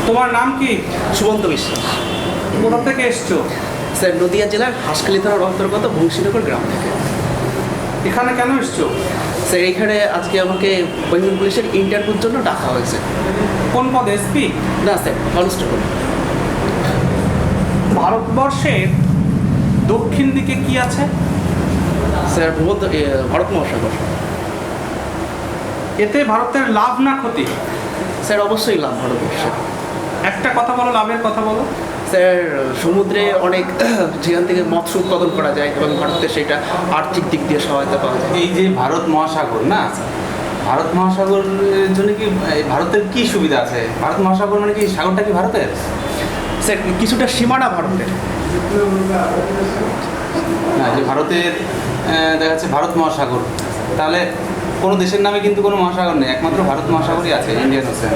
তোমার নাম কি? সুমন্ত বিশ্বাস। কোথা থেকে এসছো? স্যার নদিয়া জেলার হাঁসখালি থানার অন্তর্গত বংশীনগর গ্রাম থেকে। এখানে কেন এসছো? স্যার এইখানে আজকে আমাকে বেঙ্গল পুলিশের ইন্টারভিউর জন্য ডাকা হয়েছে। কোন পদ, এসপি? না স্যার, কনস্টেবল। ভারতবর্ষের দক্ষিণ দিকে কি আছে? স্যার ভারত মহাসাগর। এতে ভারতের লাভ না ক্ষতি? স্যার অবশ্যই লাভ ভারতবর্ষের। একটা কথা বলো, লাভের কথা বলো। স্যার সমুদ্রে অনেক যেখান থেকে মৎস্য উৎপাদন করা যায় এবং ভারতের সেটা আর্থিক দিক দিয়ে সহায়তা পাওয়া যায়। এই যে ভারত মহাসাগর না, ভারত মহাসাগরের জন্য কি ভারতের কি সুবিধা আছে? ভারত মহাসাগর মানে কি সাগরটা কি ভারতের? স্যার কিছুটা সীমানা ভারতের। না, যে ভারতের দেখা যাচ্ছে ভারত মহাসাগর, তাহলে কোনো দেশের নামে কিন্তু কোনো মহাসাগর নেই, একমাত্র ভারত মহাসাগরই আছে, ইন্ডিয়ান ওশেন।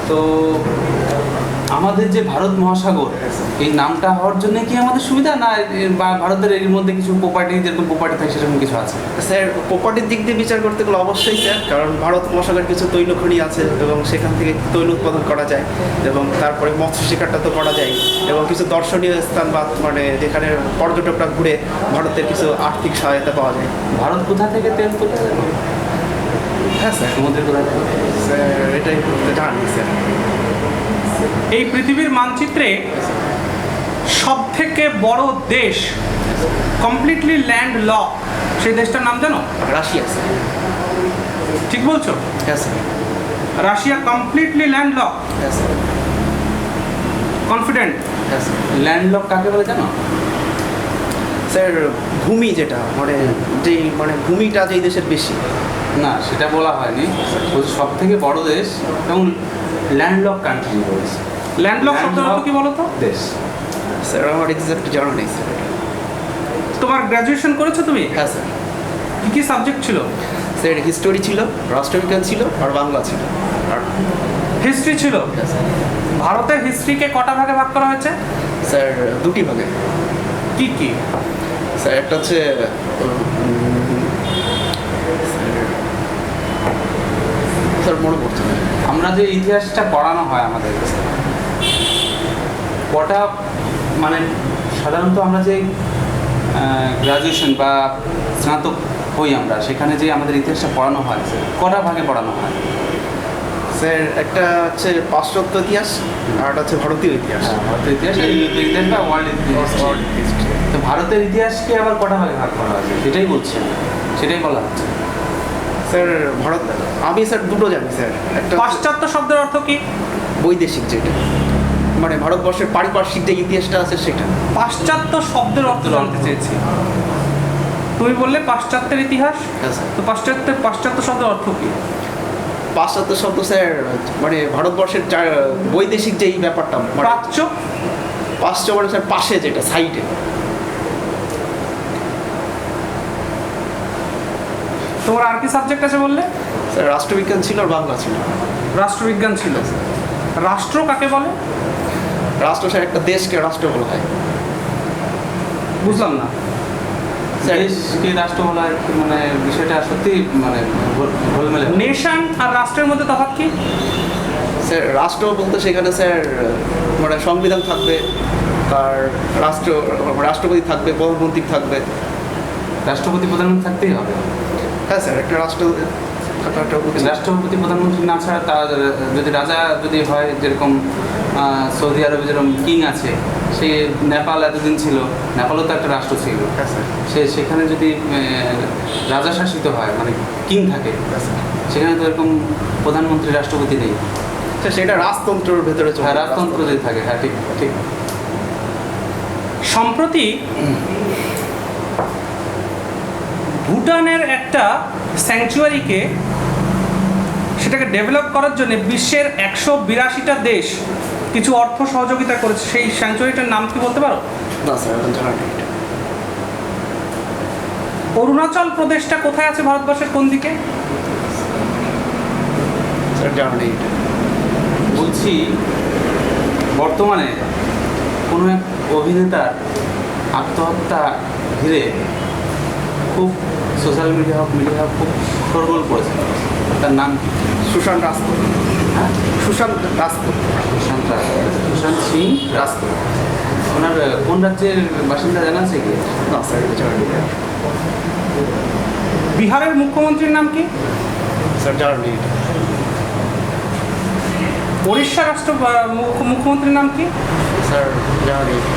তো আমাদের যে ভারত মহাসাগর, এই নামটা হওয়ার জন্য কি আমাদের সুবিধা, না বা ভারতের এর মধ্যে কিছু প্রপার্টি, যেরকম প্রপার্টি থাকে সেরকম কিছু আছে? স্যার প্রপার্টির দিক দিয়ে বিচার করতে গেলে অবশ্যই স্যার, কারণ ভারত মহাসাগর কিছু তৈল খনি আছে এবং সেখান থেকে তৈল উৎপাদন করা যায় এবং তারপরে মৎস্য শিকারটা তো করা যায় এবং কিছু দর্শনীয় স্থান বা মানে যেখানে পর্যটকরা ঘুরে ভারতের কিছু আর্থিক সহায়তা পাওয়া যায়। ভারত কোথা থেকে তেল তোলে? হ্যাঁ স্যার, সমুদ্রের কোথা থেকে? স্যার এটাই জানি স্যার। এই পৃথিবীর মানচিত্রে সব থেকে বড় দেশ, কমপ্লিটলি ল্যান্ড লক, সেই দেশটার নাম জানো? Russia sir. ঠিক বলছো? হ্যাঁ sir. Russia completely land lock, হ্যাঁ স্যার। কনফিডেন্ট? হ্যাঁ স্যার। ল্যান্ডলক কাকে বলে জানো? স্যার ভূমি যেটা মানে যেই মানে ভূমিটা যেই দেশের বেশি। না, সেটা বলা হয়নি, সব থেকে বড় দেশ এবং ল্যান্ডলক কান্ট্রি বলেছে। ল্যান্ডলক শব্দের অর্থ কি বলো তো? দেশ। স্যার আমার এক্সাক্ট জানা নেই স্যার। তোমার গ্র্যাজুয়েশন করেছো তুমি? হ্যাঁ স্যার। কি কি সাবজেক্ট ছিল? স্যার হিস্টোরি ছিল, রাষ্ট্রবিজ্ঞান ছিল আর বাংলা ছিল। আর হিস্ট্রি ছিল। হ্যাঁ স্যার। ভারতের হিস্ট্রিকে কটা ভাগে ভাগ করা হয়েছে? স্যার দুটি ভাগে। কি কি? স্যার একটা হচ্ছে স্যার মনে পড়ছে না। আমরা যে ইতিহাসটা পড়ানো হয় আমাদের, কটা মানে সাধারণত আমরা যে গ্রাজুয়েশন বা স্নাতক হই আমরা, সেখানে যে আমাদের ইতিহাসটা পড়ানো হয়, কটা ভাগে পড়ানো হয়? স্যার একটা হচ্ছে পাশ্চাত্য ইতিহাস আর একটা হচ্ছে ভারতীয় ইতিহাস। ভারতের ইতিহাস, এই ইতিহাস বা ওয়ার্ল্ড ইতিহাস। তো ভারতের ইতিহাসকে আবার কটা ভাগে ভাগ করা হয়েছে সেটাই বলছি, সেটাই বলা হচ্ছে। স্যার আমি স্যার দুটো জানি স্যার। একটা পাশ্চাত্য শব্দের অর্থ কি? বৈদেশিক, যেটা মানে ভারতবর্ষের পারিপার্শ্বিক যে ইতিহাসটা আছে সেটা। পাশ্চাত্য শব্দের অর্থ জানতে চেয়েছি। তুমি বললে পাশ্চাত্যের ইতিহাস, হ্যাঁ স্যার। তো পাশ্চাত্য শব্দের অর্থ কি? পাশ্চাত্য শব্দ স্যার মানে ভারতবর্ষের বৈদেশিক যেই ব্যাপারটা, প্রাচ্য? পাশ্চ মানে স্যার পাশে, যেটা সাইডে। তোমার আর কি সাবজেক্ট আছে বললে? স্যার রাষ্ট্রবিজ্ঞান ছিল আর বাংলা ছিল। রাষ্ট্রবিজ্ঞান ছিল। রাষ্ট্র কাকে বলে? রাষ্ট্র স্যার একটা দেশকে রাষ্ট্র বলা হয়। বুঝলাম না। দেশকে রাষ্ট্র বলা মানে বিষয়টা সত্যি মানে গোলমেলে। নেশন আর রাষ্ট্রের মধ্যে তফাৎ কি? স্যার রাষ্ট্র বলতে সেখানে স্যার মানে সংবিধান থাকবে, আর রাষ্ট্রপতি থাকবে, প্রধানমন্ত্রী থাকবে। রাষ্ট্রপতি প্রধানমন্ত্রী থাকতেই হবে। হ্যাঁ স্যার, একটা রাষ্ট্র থাকাটা উচিত। রাষ্ট্রপতি প্রধানমন্ত্রী না ছাড়া তার যদি রাজা যদি হয়, যেরকম সৌদি আরবে যেরকম কিং আছে, সে নেপাল এতদিন ছিল, নেপালও তো একটা রাষ্ট্র ছিল। হ্যাঁ স্যার। সেখানে যদি রাজা শাসিত হয় মানে কিং থাকে, সেখানে তো এরকম প্রধানমন্ত্রী রাষ্ট্রপতি নেই। স্যার সেটা রাজতন্ত্রের ভেতরে চলে। হ্যাঁ, রাজতন্ত্র যদি থাকে। হ্যাঁ, ঠিক ঠিক। সম্প্রতি ভুটানের একটা স্যাংচুয়ারিকে সেটাকে ডেভেলপ করার জন্য বিশ্বের 182টা দেশ কিছু অর্থ সহযোগিতা করেছে। সেই স্যাংচুয়ারিটার নাম কি বলতে পারো? না স্যার, এখন জানা নেই। অরুণাচল প্রদেশটা কোথায় আছে ভারতবর্ষের কোন দিকে? স্যার জানা নেই। বলছি, বর্তমানে কোনো এক অভিনেতার আত্মহত্যা ঘিরে খুব সোশ্যাল মিডিয়া খুব শোরগোল করেছে। তার নাম কি? সুশান্ত রাজপুত। হ্যাঁ, সুশান্ত রাজপুত। সুশান্ত সিং রাজপুত। ওনার কোন রাজ্যের বাসিন্দা জানা আছে কি? না স্যার, এটা জানি না। বিহারের মুখ্যমন্ত্রীর নাম কি? স্যার জানি না। উড়িষ্যা মুখ্যমন্ত্রীর নাম কি? স্যার জানি না।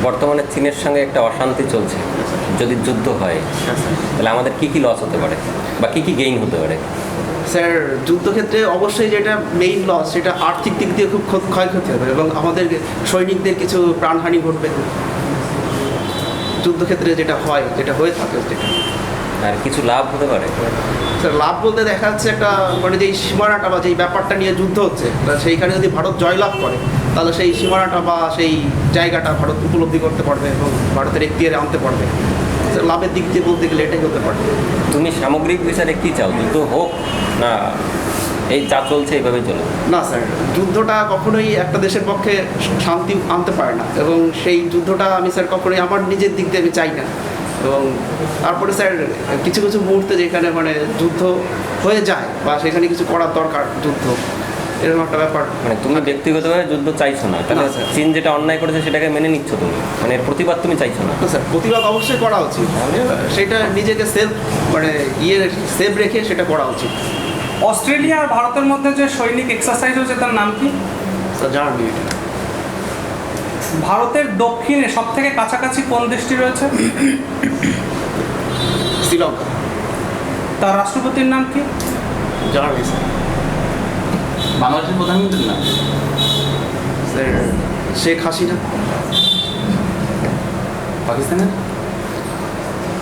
বর্তমানে চীনের সঙ্গে একটা অশান্তি চলছে, যদি যুদ্ধ হয় হ্যাঁ স্যার। তাহলে আমাদের কি কি লস হতে পারে বা কি কি গেইন হতে পারে? স্যার যুদ্ধক্ষেত্রে অবশ্যই যেটা মেইন লস, সেটা আর্থিক দিক দিয়ে খুব ক্ষয়ক্ষতি হবে এবং আমাদের সৈনিকদের কিছু প্রাণহানি ঘটবে যুদ্ধক্ষেত্রে, যেটা হয়, যেটা হয়ে থাকে যেটা। আর কিছু লাভ হতে পারে? স্যার লাভ বলতে দেখা যাচ্ছে একটা মানে যেই সীমানাটা বা যেই ব্যাপারটা নিয়ে যুদ্ধ হচ্ছে, তা সেইখানে যদি ভারত জয়লাভ করে তাহলে সেই সীমানাটা বা সেই জায়গাটা ভারত উপলব্ধি করতে পারবে এবং ভারতের এখতিয়ারে আনতে পারবে। স্যার লাভের দিক দিয়ে বলতে গেলে এটাই হতে পারে। তুমি সামগ্রিক বিচারে কি চাও, যুদ্ধ হোক না এই যা চলছে এইভাবেই চলে? না স্যার, যুদ্ধটা কখনোই একটা দেশের পক্ষে শান্তি আনতে পারে না এবং সেই যুদ্ধটা আমি স্যার কখনোই আমার নিজের দিক দিয়ে আমি চাই না। এবং তারপরে স্যার কিছু কিছু মুহূর্তে যেখানে মানে যুদ্ধ হয়ে যায় বা সেখানে কিছু করার দরকার, যুদ্ধ এরকম একটা ব্যাপার। মানে তুমি ব্যক্তিগতভাবে যুদ্ধ চাইছো না, তাহলে না, স্যার। চীন যেটা অন্যায় করেছে সেটাকে মেনে নিচ্ছ তুমি, মানে এর প্রতিবাদ তুমি চাইছো না? না স্যার, প্রতিবাদ অবশ্যই করা উচিত, সেটা নিজেকে সেভ রেখে সেটা করা উচিত। অস্ট্রেলিয়া আর ভারতের মধ্যে যে সৈনিক এক্সারসাইজ হচ্ছে তার নাম কি? স্যার জানি এটা। ভারতের দক্ষিণে সব থেকে কাছাকাছি কোন দেশটি রয়েছে? শ্রীলঙ্কা। তার রাষ্ট্রপতির নাম কি? জানি স্যার। বাংলাদেশের প্রধানমন্ত্রীর নাম? স্যার শেখ হাসিনা। পাকিস্তানের?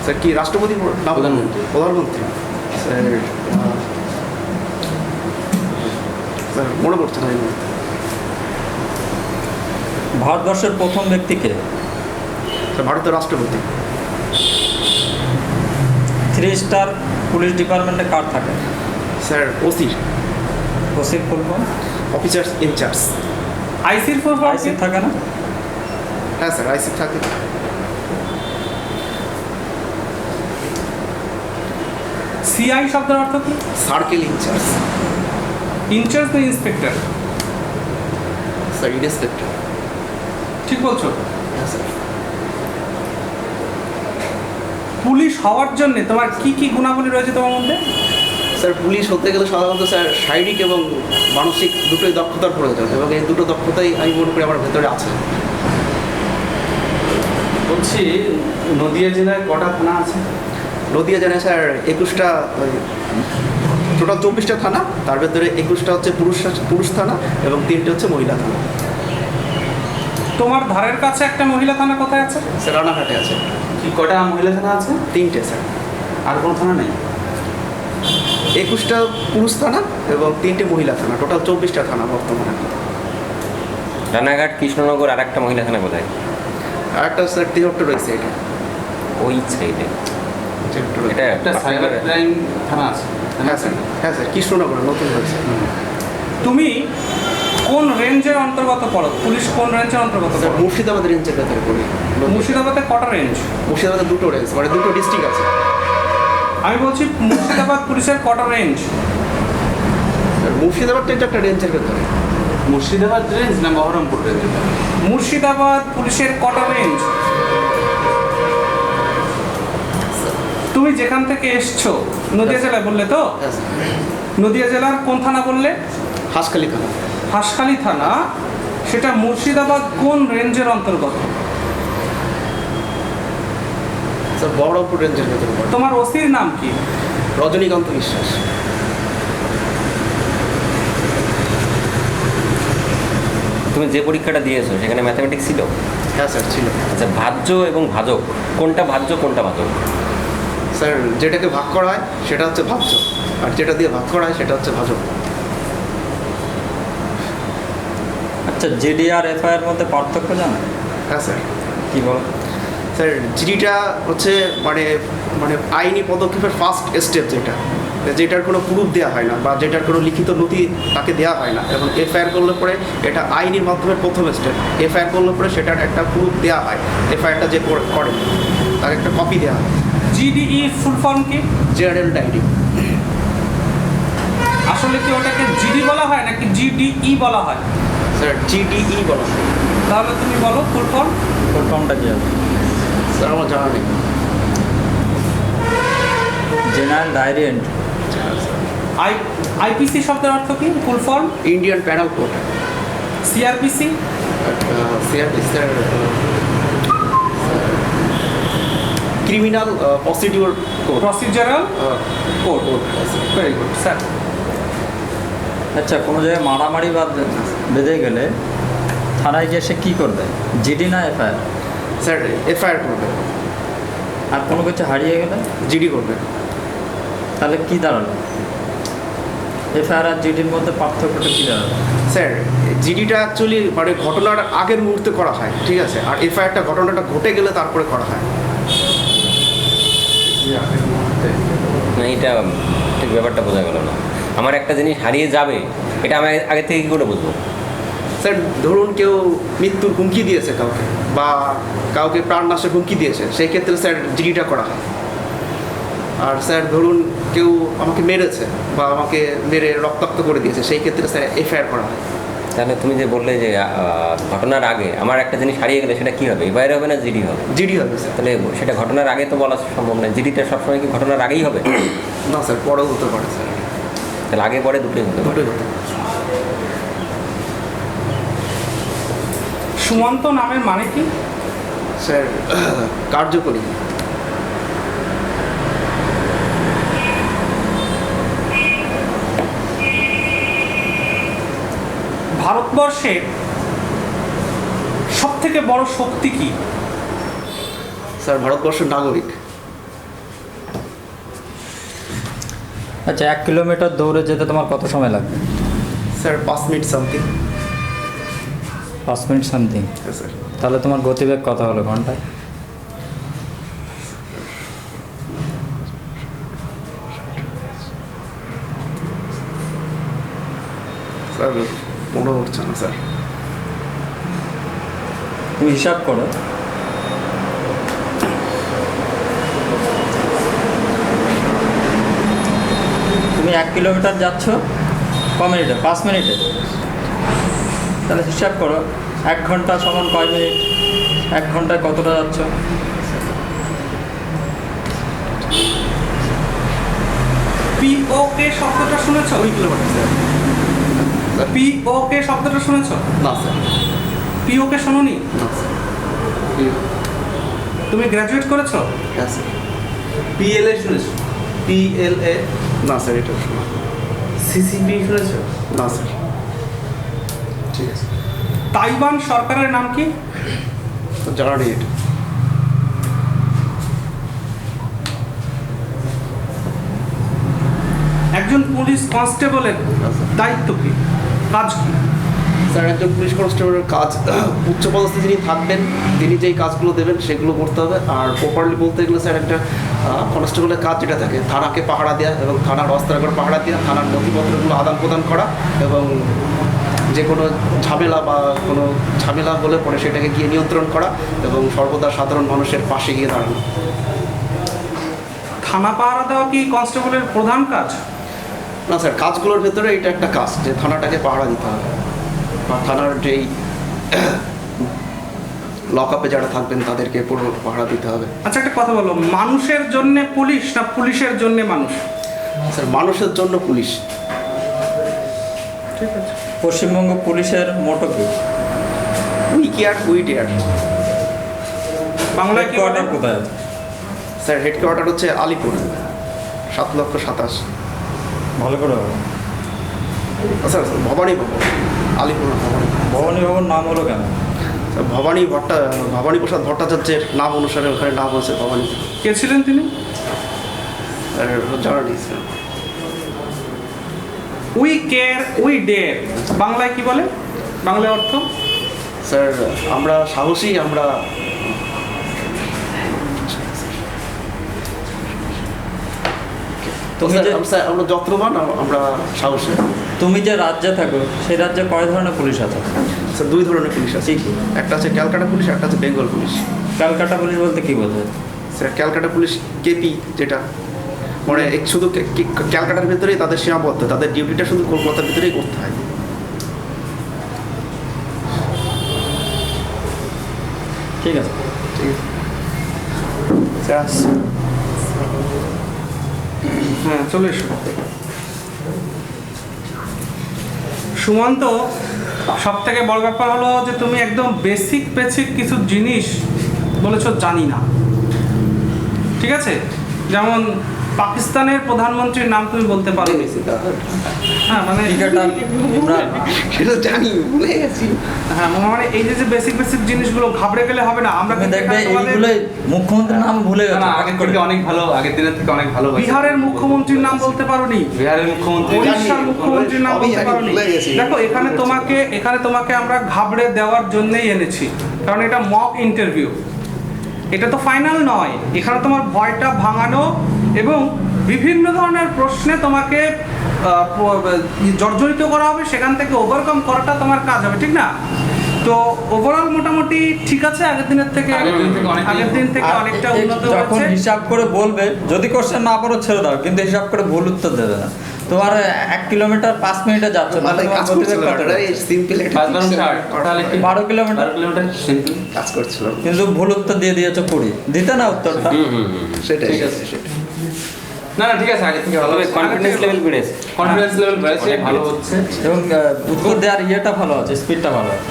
স্যার কি রাষ্ট্রপতি না প্রধানমন্ত্রী। প্রধানমন্ত্রী? স্যার স্যার মনে পড়ছে না এই মুহূর্তে। ভারতবর্ষের প্রথম ব্যক্তিকে স্যার ভারতের রাষ্ট্রপতি। 3 স্টার পুলিশ ডিপার্টমেন্টে কার থাকে? স্যার ওসি, ওসির ফুল ফর্ম? Officers in charge. আইসির ফুল ফর্ম আইসি থাকে না? হ্যাঁ স্যার, আইসি থাকে। সিআই শব্দের অর্থ কি? Circle incharge. ইনচার্জ তো ইন্সপেক্টর, স্যার ইন্সপেক্টর। ঠিক বলছো? হ্যাঁ স্যার। পুলিশ হওয়ার জন্য তোমার কি কি গুণাবলী রয়েছে তোমার মধ্যে? স্যার পুলিশ হতে গেলে সাধারণত স্যার শারীরিক এবং মানসিক দুটোই দক্ষতার প্রয়োজন এবং এই দুটো দক্ষতাই আমি মনে করি আমার ভেতরে আছে। বলছি নদিয়া জেলায় কটা থানা আছে? নদিয়া জেলায় স্যার 21টা, টোটাল 24টা থানা, তার ভেতরে 21টা হচ্ছে পুরুষ থানা এবং 3টে হচ্ছে মহিলা থানা। তোমার ধারের কাছে একটা মহিলা থানা কোথায় আছে? স্যার রানাঘাটে আছে। কি কটা মহিলা থানা আছে? 3টে স্যার। আর কোনো থানা নেই? 21টা পুরুষ থানা এবং 3টে মহিলা থানা, টোটাল 24টা থানা বর্তমানে। রানাঘাট, কৃষ্ণনগর, আর একটা মহিলা থানা কোথায়? আর একটা স্যার তিহট্ট রয়েছে, এটা ওই সাইডে। এটা একটা সাইবার ক্রাইম থানা আছে? হ্যাঁ স্যার, হ্যাঁ স্যার কৃষ্ণনগরে নতুন হয়েছে। তুমি কোন রেঞ্জের অন্তর্গত পড়ো? পুলিশ কোন রেঞ্জের অন্তর্গত স্যার পড়ো? মুর্শিদাবাদ রেঞ্জের ভেতরে পড়ি। মুর্শিদাবাদে কটা রেঞ্জ? মুর্শিদাবাদে 2টো রেঞ্জ, মানে 2টো ডিস্ট্রিক্ট আছে। আমি বলছি মুর্শিদাবাদ পুলিশের কটা রেঞ্জ? স্যার মুর্শিদাবাদ রেঞ্জ একটা রেঞ্জের ভেতরে। মুর্শিদাবাদ রেঞ্জ না বহরমপুর রেঞ্জ? মুর্শিদাবাদ পুলিশের কটা রেঞ্জ? তুমি যেখান থেকে এসছো নদিয়া জেলায় বললে তো? হ্যাঁ স্যার। নদিয়া জেলার কোন থানা বললে? হাঁসখালি থানা। হাঁসখালি থানা, সেটা মুর্শিদাবাদ কোন রেঞ্জের অন্তর্গত? স্যার বহরমপুর রেঞ্জের ভেতরে পড়ে। তোমার ওসির নাম কি? রজনীকান্ত বিশ্বাস। তুমি যে পরীক্ষাটা দিয়েছো সেখানে ম্যাথামেটিক্স ছিল? হ্যাঁ স্যার ছিল। আচ্ছা, ভাজ্য এবং ভাজক কোনটা ভাজ্য কোনটা ভাজক? স্যার যেটাকে ভাগ করা হয় সেটা হচ্ছে ভাজ্য, আর যেটা দিয়ে ভাগ করা হয় সেটা হচ্ছে ভাজক। আচ্ছা, জিডি আর এফআইআর মধ্যে পার্থক্য জানেন? হ্যাঁ স্যার। কি বলো? স্যার জিডিটা হচ্ছে মানে মানে আইনি পদক্ষেপের ফার্স্ট স্টেপ, যেটার কোনো প্রুফ দেওয়া হয় না বা যেটার কোনো লিখিত নথি তাকে দেওয়া হয় না, এবং এফআইআর করলে পরে এটা আইনের মাধ্যমে প্রথম স্টেপ। এফআইআর করলে পরে সেটার একটা প্রুফ দেওয়া হয়, এফআইআরটা যে করে তার একটা কপি দেওয়া হয়। জিডিই ফুল ফর্ম কি? General diary. আসলে কি ওটাকে জিডি বলা হয় জিডিই বলা হয়? স্যার জিডিই বলা হয়। তাহলে তুমি বলো ফুল ফর্ম। ফুল ফর্মটা কি হবে? স্যার আমার জানা নেই। General diary entry. আইপিসি শব্দের অর্থ কি? Full form. Indian panel code. CrPC. Sir criminal procedure code. Procedural code. Very good sir. আচ্ছা, কোনো জায়গায় মারামারি বেঁধে গেলে থানায় গিয়ে সে কী করবে? জিডি না এফআইআর? স্যার এফআইআর করবে। আর কোনো কিছু হারিয়ে গেলে জিডি করবে। তাহলে কি দাঁড়ালো? এফআইআর আর জিডির মধ্যে পার্থক্যটা কী দাঁড়ালো? স্যার জিডিটা অ্যাকচুয়ালি মানে ঘটনার আগের মুহূর্তে করা হয়, ঠিক আছে, আর এফআইআরটা ঘটনাটা ঘটে গেলে তারপরে করা হয়। না, এটা ঠিক ব্যাপারটা বোঝা গেল না। আমার একটা জিনিস হারিয়ে যাবে, এটা আমি আগে থেকে কী করে বুঝবো? স্যার ধরুন কেউ মৃত্যুর হুমকি দিয়েছে কাউকে, বা কাউকে প্রাণনাশের হুমকি দিয়েছে, সেই ক্ষেত্রে স্যার জিডিটা করা হয়। আর স্যার ধরুন কেউ আমাকে মেরেছে বা আমাকে মেরে রক্তাক্ত করে দিয়েছে, সেই ক্ষেত্রে স্যার এফআইআর করা হয়। তাহলে তুমি যে বললে যে ঘটনার আগে আমার একটা জিনিস হারিয়ে গেলে সেটা কী হবে? এফআইআর হবে না জিডি হবে? জিডি হবে স্যার। তাহলে সেটা ঘটনার আগে তো বলা সম্ভব নয়। জিডিটা সবসময় কি ঘটনার আগেই হবে? না স্যার, পরেও হতে পারে স্যার, তাহলে আগে পরে দুটোই হতে পারে। দুটোই হতে পারে। সুমন্ত নামের মানে কি? স্যার কার্যকরী। ভারতবর্ষের সব থেকে বড় শক্তি কি? স্যার ভারতবর্ষের নাগরিক। আচ্ছা, 1 কিলোমিটার দৌড়ে যেতে তোমার কত সময় লাগবে? Sir 5 minute something. 5 minute something. Sir তাহলে তোমার গতিবেগ কত হলো ঘন্টায়? স্যার মনে হচ্ছে না স্যার। তুমি হিসাব করো। তুমি 1 কিলোমিটার যাচ্ছ ক মিনিটে? 5 মিনিটে। তাহলে হিসাব করো 1 ঘন্টা সমান কয় মিনিট? 1 ঘন্টায় কতটা যাচ্ছ? পিওকে শব্দটা শুনেছো? 2 কিলোমিটার স্যার। পিওকে শব্দটা শুনেছো? না স্যার। পিওকে শোনোনি? না স্যার। তুমি গ্র্যাজুয়েট করেছো? হ্যাঁ স্যার। পিএলএ শুনেছো? পিএলএ। না স্যার, এটা শোনা। সিসিপি শুনেছো? না স্যার। ঠিক আছে, তাইওয়ান সরকারের নাম কি? জানা নেই এটা। একজন পুলিশ কনস্টেবলের দায়িত্ব কি, কাজ কি? স্যার একজন পুলিশ কনস্টেবলের কাজ, উচ্চপদস্থ যিনি থাকবেন তিনি যেই কাজগুলো দেবেন সেগুলো করতে হবে। আর প্রপারলি বলতে গেলে স্যার একটা কনস্টেবলের কাজ যেটা থাকে, থানাকে পাহারা দেওয়া এবং থানার অস্ত্রাগার পাহারা দেওয়া, থানার নথিপত্রগুলো আদান প্রদান করা, এবং যে কোনো ঝামেলা বা কোনো ঝামেলা হলে পরে সেটাকে গিয়ে নিয়ন্ত্রণ করা, এবং সর্বদা সাধারণ মানুষের পাশে গিয়ে দাঁড়ানো। থানা পাহারা দেওয়া কি কনস্টেবলের প্রধান কাজ? না স্যার, কাজগুলোর ভেতরে এটা একটা কাজ যে থানাটাকে পাহারা দিতে হবে, বা থানার যেই লক আপে যারা থাকবেন তাদেরকে পুরো পাহারা দিতে হবে। আচ্ছা, একটা কথা বলো, মানুষের জন্য পুলিশ না পুলিশের জন্য মানুষ? স্যার মানুষের জন্য পুলিশ। ঠিক আছে। পশ্চিমবঙ্গ পুলিশের মোটো কি? We care we dare. বাংলায় কি বলে? হেডকোয়ার্টার কোথায় আছে? স্যার হেডকোয়ার্টার হচ্ছে আলিপুর, 7,27,000। ভালো করে বলো। স্যার ভবানী ভবন, আলিপুর না, ভবানী। ভবানী ভবন নাম হলো কেন? স্যার ভবানী প্রসাদ ভট্টাচার্যের নাম অনুসারে ওখানে নাম হচ্ছে ভবানী। কে ছিলেন তিনি? স্যার জানা নেই sir. We care we dare বাংলায় কি বলে? বাংলায় অর্থ? স্যার আমরা সাহসী, আমরা তুমি যে স্যার আমরা যত্নবান, আমরা সাহসী। তুমি যে রাজ্যে থাকো সেই রাজ্যে কয় ধরনের পুলিশ আছে? স্যার 2 ধরনের পুলিশ আছে। কি কি? একটা আছে ক্যালকাটা পুলিশ, একটা আছে বেঙ্গল পুলিশ। ক্যালকাটা পুলিশ বলতে কি বোঝায়? স্যার ক্যালকাটা পুলিশ কেপি, যেটা মানে শুধু ক্যালকাটার ভেতরেই তাদের সীমাবদ্ধ, তাদের ডিউটিটা শুধু কলকাতার ভিতরেই করতে হয়। ঠিক আছে। স্যার আসছি। হ্যাঁ চলে এসো। সুমন্ত, সব থেকে বড় ব্যাপার হলো যে তুমি একদম বেসিক কিছু জিনিস বলেছো জানি না, ঠিক আছে? যেমন পাকিস্তানের প্রধানমন্ত্রীর নাম তুমি বলতে পারো? হ্যাঁ মানে ক্রিকেটার ইমরান। সেটা জানি, ভুলে গেছি। হ্যাঁ মানে এই যে বেসিক জিনিসগুলো ঘাবড়ে গেলে হবে না। আমরা তুমি কিন্তু দেখবে এখানে তোমাদের এইগুলোই মুখ্যমন্ত্রীর নাম ভুলে না, গেছে। না, আগের থেকে অনেক ভালো, আগের দিনের থেকে অনেক ভালো হয়েছে। বিহারের মুখ্যমন্ত্রীর নাম বলতে পারোনি, বিহারের মুখ্যমন্ত্রী উড়িষ্যার মুখ্যমন্ত্রীর নাম বলতে পারোনি। দেখো এখানে তোমাকে আমরা ঘাবড়ে দেওয়ার জন্যই এনেছি, কারণ এটা মক ইন্টারভিউ, এটা তো ফাইনাল নয়। এখানে তোমার ভয়টা ভাঙানো এবং বিভিন্ন ধরনের প্রশ্নে তোমাকে জর্জরিত করা হবে, সেখান থেকে ওভারকাম করাটা তোমার কাজ হবে, ঠিক না? তো ওভারঅল মোটামুটি ঠিক আছে, আগের দিন থেকে অনেকটা উন্নত যখন হয়েছে। হিসাব করে বলবে, যদি কোশ্চেন না পারো ছেড়ে দাও, কিন্তু হিসাব করে ভুল উত্তর দেবে না। তোমার 1 কিলোমিটার 5 মিনিটে যাচ্ছ, তাহলে তোমার গতিবেগ কত? সিম্পল একটা 5 তাহলে 12 কিলোমিটার, 12 কিলোমিটার সিম্পল। কাজ করছিল। কিন্তু ভুল উত্তর দিয়ে দিয়েছো 20। দিতে না উত্তরটা। সেটাই ঠিক আছে। না না ঠিক আছে, আগে থেকে ভালো তবে কনফিডেন্স লেভেল বেড়েছে। কনফিডেন্স লেভেল বেড়েছে, ভালো হচ্ছে। এবং উত্তর দেওয়ার ইয়েটা ভালো আছে, স্পিডটা ভালো আছে।